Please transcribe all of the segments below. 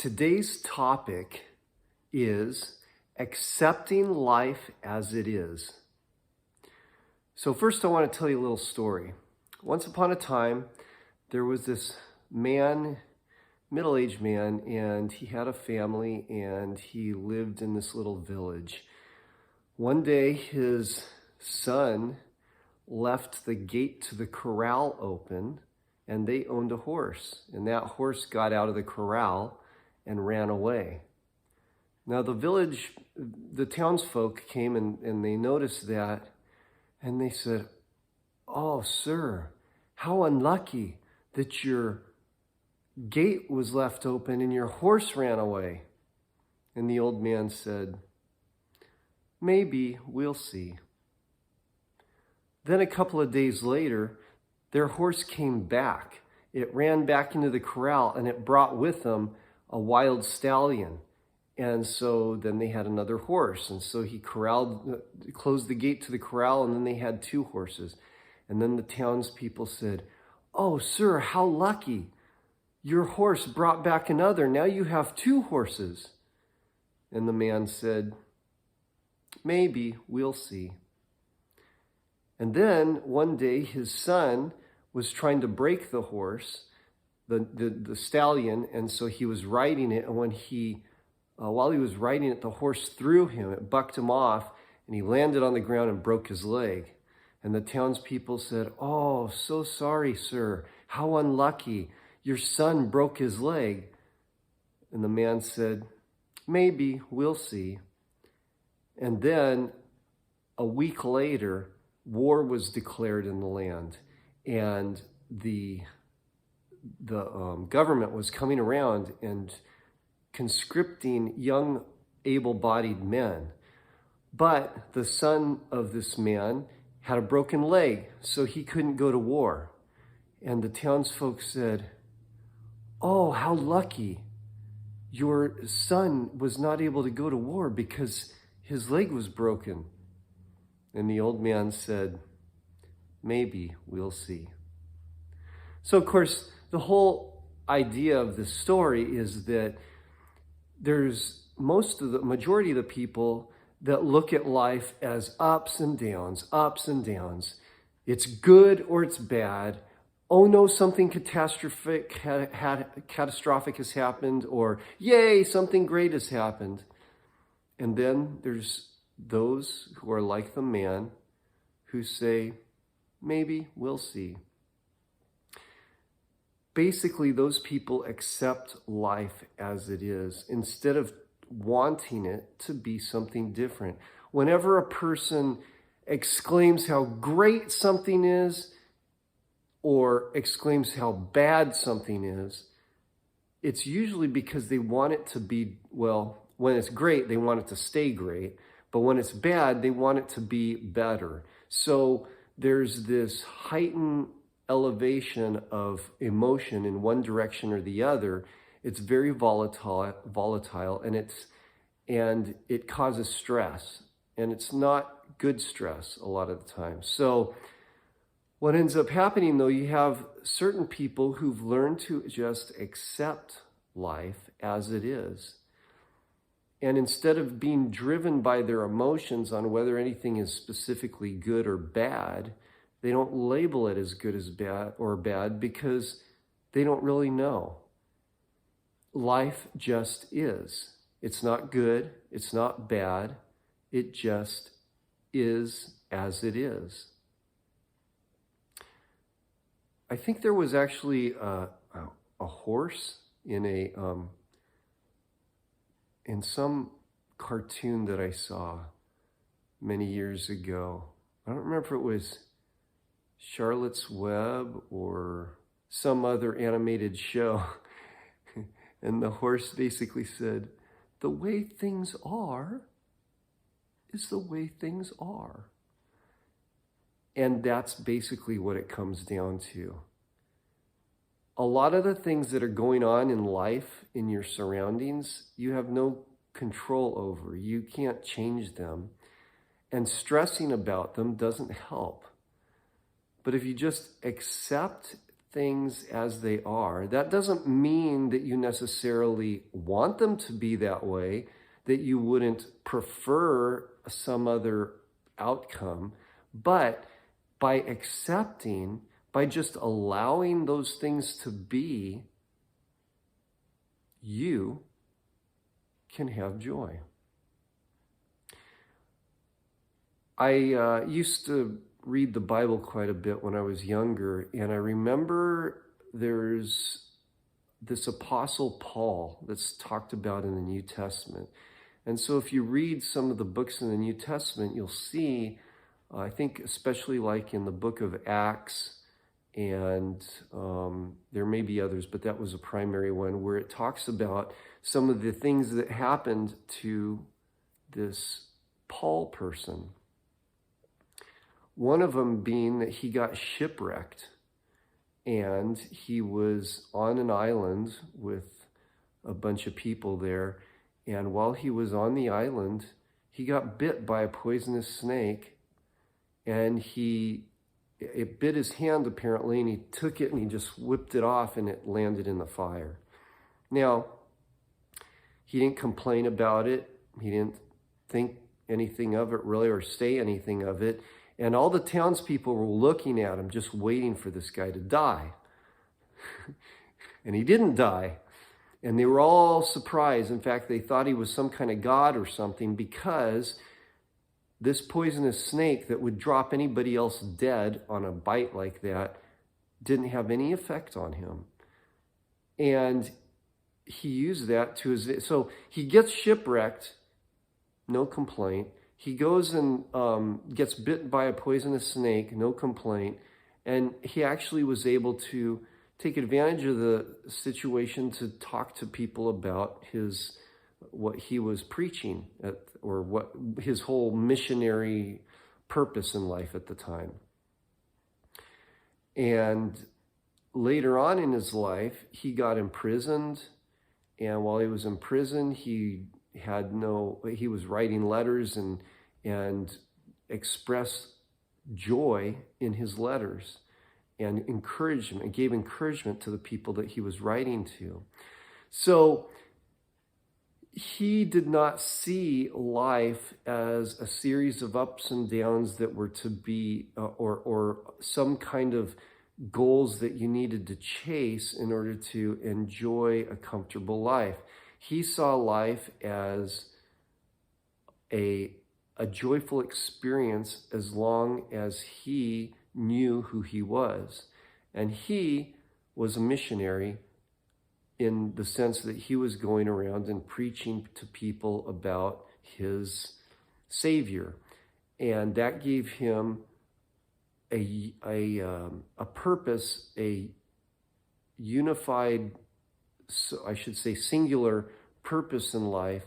Today's topic is accepting life as it is. So first I want to tell you a little story. Once upon a time, there was this man, middle-aged man, and he had a family and he lived in this little village. One day his son left the gate to the corral open, and they owned a horse, and that horse got out of the corral and ran away. Now the townsfolk came and they noticed that, and they said, "Oh, sir, how unlucky that your gate was left open and your horse ran away." And the old man said, "Maybe we'll see." Then a couple of days later, their horse came back. It ran back into the corral and it brought with them a wild stallion. And so then they had another horse. And so he closed the gate to the corral, and then they had two horses. And then the townspeople said, "Oh, sir, how lucky. Your horse brought back another. Now you have two horses." And the man said, "Maybe we'll see." And then one day his son was trying to break the horse, the stallion, and so he was riding it, and while he was riding it, the horse threw him. It bucked him off, and he landed on the ground and broke his leg. And the townspeople said, "Oh, so sorry, sir. How unlucky. Your son broke his leg." And the man said, "Maybe we'll see." And then a week later, war was declared in the land, and the government was coming around and conscripting young, able-bodied men. But the son of this man had a broken leg, so he couldn't go to war. And the townsfolk said, "Oh, how lucky. Your son was not able to go to war because his leg was broken." And the old man said, "Maybe we'll see." So, of course, the whole idea of this story is that there's majority of the people that look at life as ups and downs, ups and downs. It's good or it's bad. Oh no, something catastrophic has happened, or yay, something great has happened. And then there's those who are like the man who say, "Maybe we'll see." Basically, those people accept life as it is instead of wanting it to be something different. Whenever a person exclaims how great something is or exclaims how bad something is, it's usually because they want it to be, well, when it's great, they want it to stay great. But when it's bad, they want it to be better. So there's this heightened elevation of emotion in one direction or the other. It's very volatile, and it causes stress, and it's not good stress a lot of the time. So what ends up happening, though, you have certain people who've learned to just accept life as it is. And instead of being driven by their emotions on whether anything is specifically good or bad, they don't label it as good as bad because they don't really know. Life just is. It's not good. It's not bad. It just is as it is. I think there was actually a horse in some cartoon that I saw many years ago. I don't remember if it was Charlotte's Web or some other animated show. And the horse basically said, "The way things are is the way things are." And that's basically what it comes down to. A lot of the things that are going on in life, in your surroundings, you have no control over. You can't change them. And stressing about them doesn't help. But if you just accept things as they are. That doesn't mean that you necessarily want them to be that way, that you wouldn't prefer some other outcome. But by accepting, by just allowing those things to be, you can have joy. I used to read the Bible quite a bit when I was younger, and I remember there's this Apostle Paul that's talked about in the New Testament. And so if you read some of the books in the New Testament, you'll see, I think especially like in the book of Acts, and there may be others, but that was a primary one, where it talks about some of the things that happened to this Paul person. One of them being that he got shipwrecked, and he was on an island with a bunch of people there. And while he was on the island, he got bit by a poisonous snake, and it bit his hand apparently, and he took it and he just whipped it off, and it landed in the fire. Now, he didn't complain about it. He didn't think anything of it really, or say anything of it. And all the townspeople were looking at him, just waiting for this guy to die. And he didn't die. And they were all surprised. In fact, they thought he was some kind of god or something, because this poisonous snake that would drop anybody else dead on a bite like that didn't have any effect on him. And he used that to his... So he gets shipwrecked, no complaint. He goes and gets bitten by a poisonous snake, no complaint. And he actually was able to take advantage of the situation to talk to people about what he was preaching, or what his whole missionary purpose in life at the time. And later on in his life, he got imprisoned. And while he was in prison, he was writing letters and expressed joy in his letters, and encouragement, and gave encouragement to the people that he was writing to. So he did not see life as a series of ups and downs that were to be, or some kind of goals that you needed to chase in order to enjoy a comfortable life. He saw life as a joyful experience as long as he knew who he was. And he was a missionary in the sense that he was going around and preaching to people about his Savior. And that gave him a purpose, a unified, I should say singular purpose in life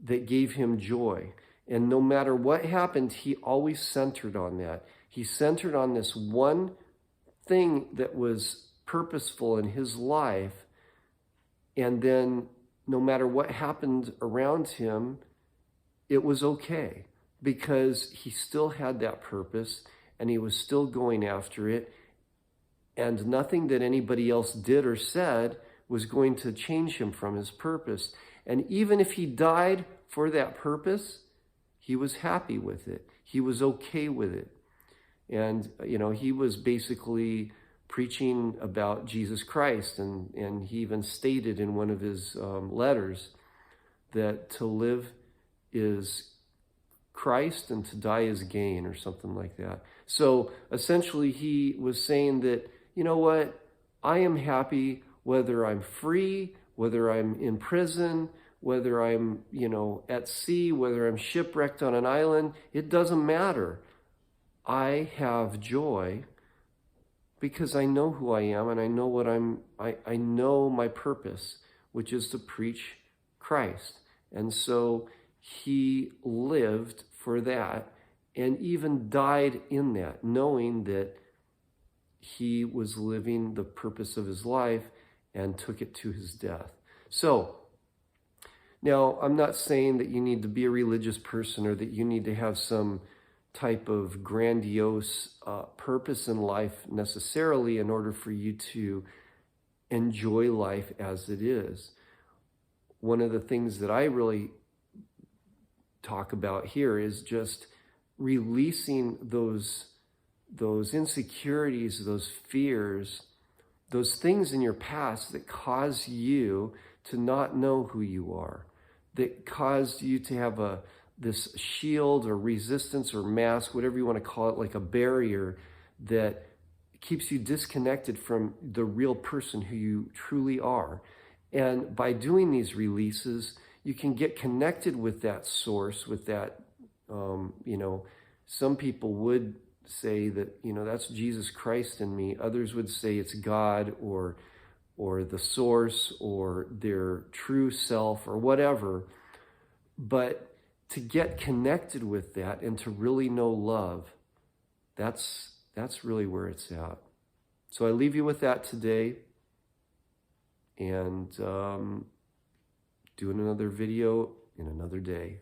that gave him joy. And no matter what happened, he always centered on that. He centered on this one thing that was purposeful in his life. And then no matter what happened around him, it was okay, because he still had that purpose and he was still going after it. And nothing that anybody else did or said was going to change him from his purpose. And even if he died for that purpose, he was happy with it. He was okay with it. And, he was basically preaching about Jesus Christ. And he even stated in one of his letters that to live is Christ and to die is gain, or something like that. So essentially he was saying that, you know what, I am happy whether I'm free, whether I'm in prison, whether I'm, at sea, whether I'm shipwrecked on an island, it doesn't matter. I have joy because I know who I am, and I know I know my purpose, which is to preach Christ. And so he lived for that, and even died in that, knowing that he was living the purpose of his life and took it to his death. So, now, I'm not saying that you need to be a religious person or that you need to have some type of grandiose purpose in life necessarily in order for you to enjoy life as it is. One of the things that I really talk about here is just releasing those insecurities, those fears, those things in your past that cause you to not know who you are, that caused you to have this shield or resistance or mask, whatever you want to call it, like a barrier that keeps you disconnected from the real person who you truly are. And by doing these releases, you can get connected with that source, with that, some people would say that, that's Jesus Christ in me. Others would say it's God or the source or their true self or whatever. But to get connected with that and to really know love, that's really where it's at. So I leave you with that today, and doing another video in another day.